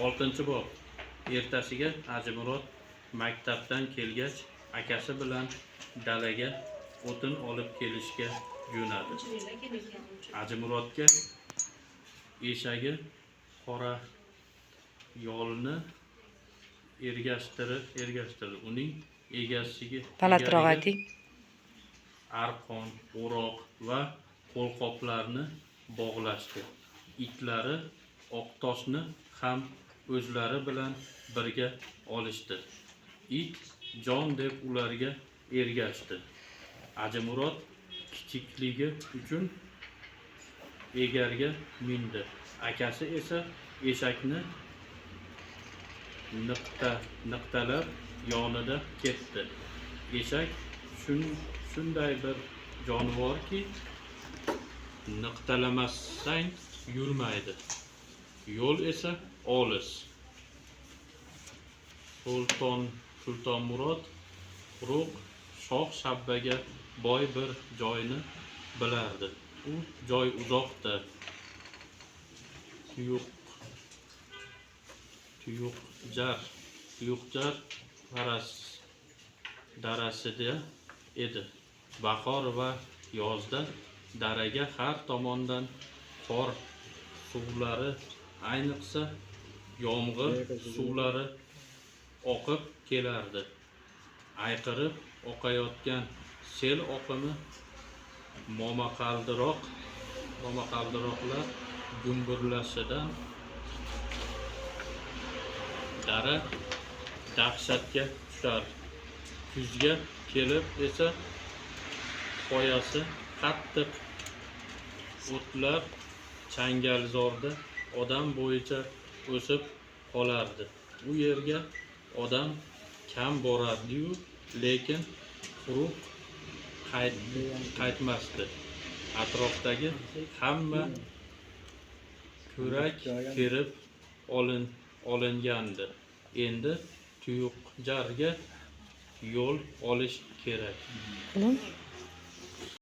6 bob. Ertasiga Ajimurod maktabdan kelgach, akasi bilan dalaga o'tin olib kelishga jo'nadi. Ajimurodga eshagi qora yolni ergashtirdi. Uning egasiga Balandroq ayting. arqon, o'roq va qo'lqoplarni bog'lashdi. Itlari Oqtoshni ham o'zlari bilan birga olishdi. It jon deb ularga ergashdi. Ajimurod kichikligi uchun egarga mindi. Akasi esa eshakni niqtalab yonida ketdi. Eshak shunday bir jonivorki, niqtalamasang yurmaydi. Yo'l esa olis. Sultonmurod Quruq shoh shabbaga boy bir joyni bilardi. U joy uzoqda. Tuyuqjar darasida edi. Bahor va yozda daraga har tomondan qor suvlari, ayniqsa yomg'ir suvlari oqib kelardi. Ayqirib oqayotgan sel oqimi momaqaldiroqlar gumburlashidan dara dahshatga tushar. Kuzga kelib esa qoyasi qattiq o'tlar changalzorda odam bo'yicha o'sib qolardi. U yerga odam kam borardi-yu, lekin Quruq qaytmasdi. Atrofdagi hamma ko'rak kerib olingandi. Endi Tuyuqjarga yo'l olish kerak.